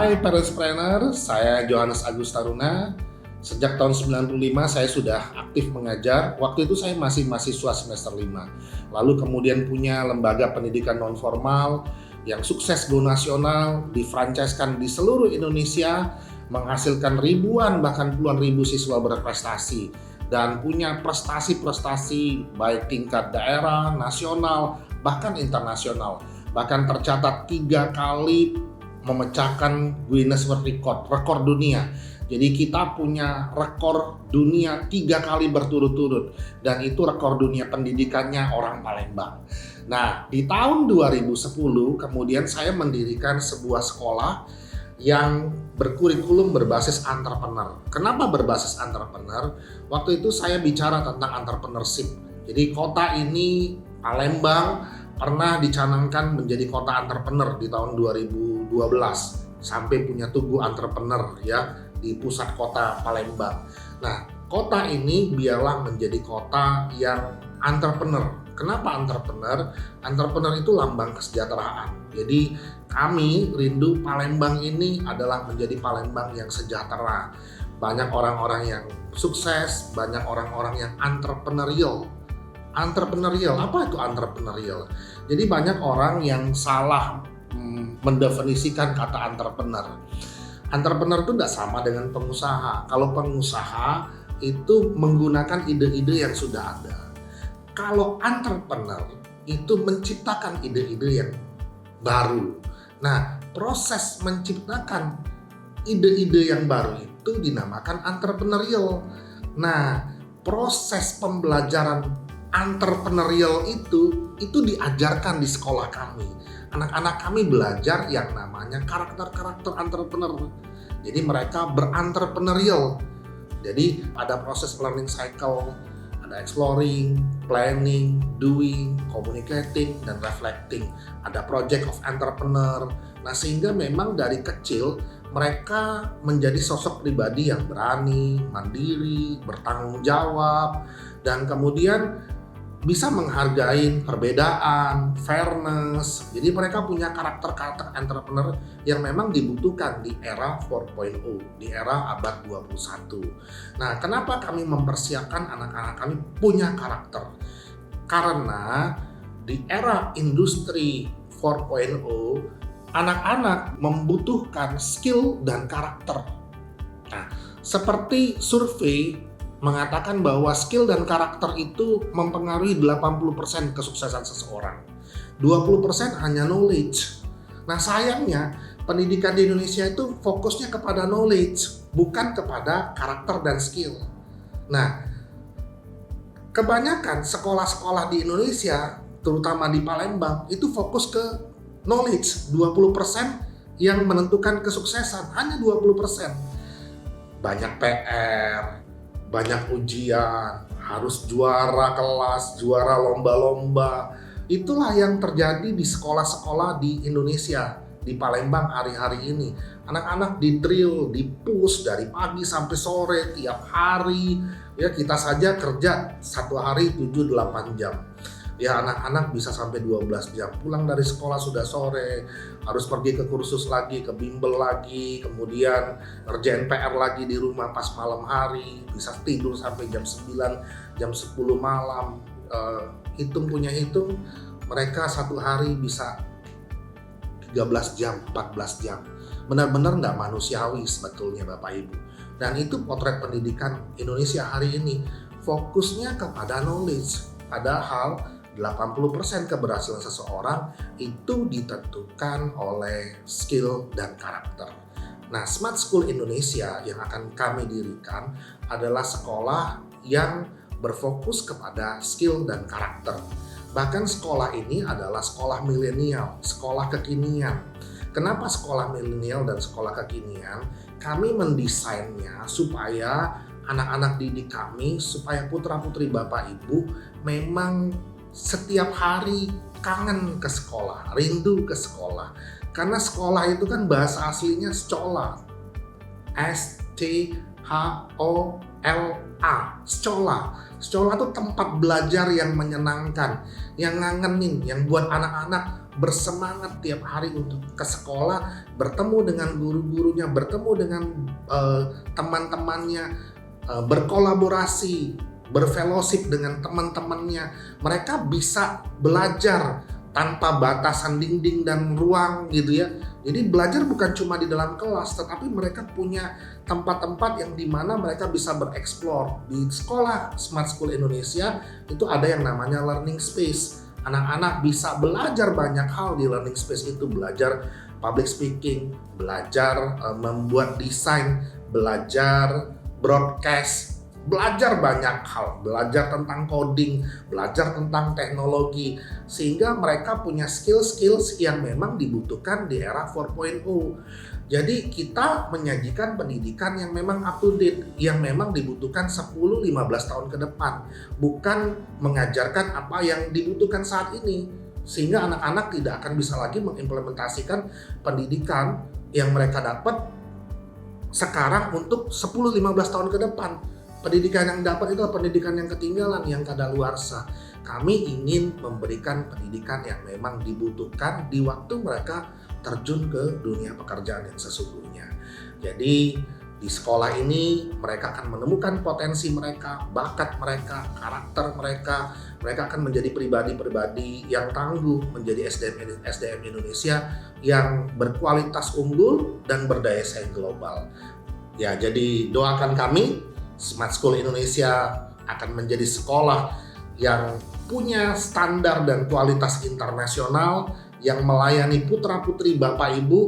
Hai Parentspreneur, saya Johannes Agus Taruna. Sejak tahun 95 saya sudah aktif mengajar. Waktu itu saya masih mahasiswa semester 5. Lalu kemudian punya lembaga pendidikan non formal yang sukses go nasional, difranchisekan di seluruh Indonesia, menghasilkan ribuan bahkan puluhan ribu siswa berprestasi dan punya prestasi-prestasi baik tingkat daerah, nasional, bahkan internasional. Bahkan tercatat 3 kali memecahkan Guinness World Record, rekor dunia. Jadi kita punya rekor dunia 3 kali berturut-turut, dan itu rekor dunia pendidikannya orang Palembang. Nah, di tahun 2010 kemudian saya mendirikan sebuah sekolah yang berkurikulum berbasis entrepreneur. Kenapa berbasis entrepreneur? Waktu itu saya bicara tentang entrepreneurship. Jadi kota ini, Palembang, pernah dicanangkan menjadi kota entrepreneur di tahun 2012 sampai punya tugu entrepreneur ya di pusat kota Palembang. Nah, kota ini biarlah menjadi kota yang entrepreneur. Kenapa entrepreneur? Entrepreneur itu lambang kesejahteraan. Jadi kami rindu Palembang ini adalah menjadi Palembang yang sejahtera. Banyak orang-orang yang sukses, banyak orang-orang yang entrepreneurial. Entrepreneurial, apa itu entrepreneurial? Jadi banyak orang yang salah mendefinisikan kata entrepreneur. Entrepreneur itu tidak sama dengan pengusaha. Kalau pengusaha itu menggunakan ide-ide yang sudah ada. Kalau entrepreneur itu menciptakan ide-ide yang baru. Nah, proses menciptakan ide-ide yang baru itu dinamakan entrepreneurial. Nah, proses pembelajaran entrepreneurial itu diajarkan di sekolah kami. Anak-anak kami belajar yang namanya karakter-karakter entrepreneur. Jadi mereka berentrepreneur. Jadi ada proses learning cycle, ada exploring, planning, doing, communicating, dan reflecting. Ada project of entrepreneur. Nah, sehingga memang dari kecil mereka menjadi sosok pribadi yang berani, mandiri, bertanggung jawab, dan kemudian bisa menghargai perbedaan, fairness. Jadi mereka punya karakter-karakter entrepreneur yang memang dibutuhkan di era 4.0, di era abad 21. Nah, kenapa kami mempersiapkan anak-anak kami punya karakter? Karena di era industri 4.0, anak-anak membutuhkan skill dan karakter. Nah, seperti survei mengatakan bahwa skill dan karakter itu mempengaruhi 80% kesuksesan seseorang. 20% hanya knowledge. Nah, sayangnya pendidikan di Indonesia itu fokusnya kepada knowledge, bukan kepada karakter dan skill. Nah, kebanyakan sekolah-sekolah di Indonesia, terutama di Palembang, itu fokus ke knowledge. 20% yang menentukan kesuksesan, hanya 20%. Banyak PR, banyak ujian, harus juara kelas, juara lomba-lomba. Itulah yang terjadi di sekolah-sekolah di Indonesia, di Palembang hari-hari ini. Anak-anak di drill, di push dari pagi sampai sore tiap hari. Ya, kita saja kerja satu hari 7-8 jam. Ya, anak-anak bisa sampai 12 jam. Pulang dari sekolah sudah sore, harus pergi ke kursus lagi, ke bimbel lagi, kemudian ngerjain PR lagi di rumah pas malam hari, bisa tidur sampai jam 9, jam 10 malam. Hitung mereka satu hari bisa 13 jam, 14 jam. Benar-benar nggak manusiawi sebetulnya Bapak Ibu. Dan itu potret pendidikan Indonesia hari ini. Fokusnya kepada knowledge. Padahal 80% keberhasilan seseorang itu ditentukan oleh skill dan karakter. Nah, Smart School Indonesia yang akan kami dirikan adalah sekolah yang berfokus kepada skill dan karakter. Bahkan sekolah ini adalah sekolah milenial, sekolah kekinian. Kenapa sekolah milenial dan sekolah kekinian? Kami mendesainnya supaya anak-anak didik kami, supaya putra-putri Bapak Ibu memang setiap hari kangen ke sekolah, rindu ke sekolah. Karena sekolah itu kan bahasa aslinya sekolah, S-C-H-O LA, Sekolah. Sekolah itu tempat belajar yang menyenangkan, yang ngangenin, yang buat anak-anak bersemangat tiap hari untuk ke sekolah, bertemu dengan guru-gurunya, bertemu dengan teman-temannya, berkolaborasi, berfellowship dengan teman-temannya. Mereka bisa belajar tanpa batasan dinding dan ruang gitu ya. Jadi belajar bukan cuma di dalam kelas, tetapi mereka punya tempat-tempat yang dimana mereka bisa bereksplor. Di sekolah Smart School Indonesia itu ada yang namanya learning space. Anak-anak bisa belajar banyak hal di learning space itu, belajar public speaking, belajar membuat desain, belajar broadcast, belajar banyak hal, belajar tentang coding, belajar tentang teknologi, sehingga mereka punya skill-skills yang memang dibutuhkan di era 4.0. Jadi kita menyajikan pendidikan yang memang up to date, yang memang dibutuhkan 10-15 tahun ke depan, bukan mengajarkan apa yang dibutuhkan saat ini, sehingga anak-anak tidak akan bisa lagi mengimplementasikan pendidikan yang mereka dapat sekarang untuk 10-15 tahun ke depan. Pendidikan yang dapat itu adalah pendidikan yang ketinggalan, yang kadaluarsa. Kami ingin memberikan pendidikan yang memang dibutuhkan di waktu mereka terjun ke dunia pekerjaan yang sesungguhnya. Jadi di sekolah ini mereka akan menemukan potensi mereka, bakat mereka, karakter mereka. Mereka akan menjadi pribadi-pribadi yang tangguh, menjadi SDM Indonesia yang berkualitas unggul dan berdaya saing global. Ya, jadi doakan kami Smart School Indonesia akan menjadi sekolah yang punya standar dan kualitas internasional, yang melayani putra-putri Bapak Ibu,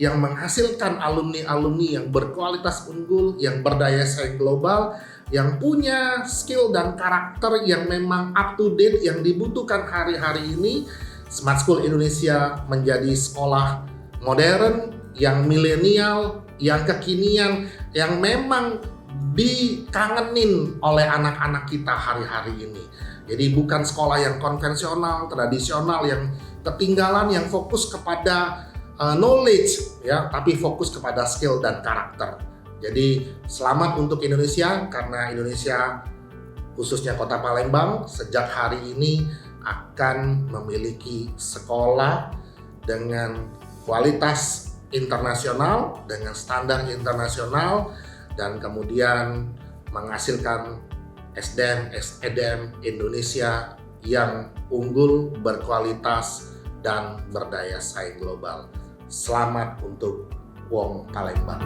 yang menghasilkan alumni-alumni yang berkualitas unggul, yang berdaya saing global, yang punya skill dan karakter yang memang up to date, yang dibutuhkan hari-hari ini. Smart School Indonesia menjadi sekolah modern, yang milenial, yang kekinian, yang memang dikangenin oleh anak-anak kita hari-hari ini. Jadi bukan sekolah yang konvensional, tradisional, yang ketinggalan, yang fokus kepada knowledge ya, tapi fokus kepada skill dan karakter. Jadi selamat untuk Indonesia, karena Indonesia khususnya Kota Palembang sejak hari ini akan memiliki sekolah dengan kualitas internasional, dengan standar internasional, dan kemudian menghasilkan SDM Indonesia yang unggul, berkualitas, dan berdaya saing global. Selamat untuk Wong Palembang.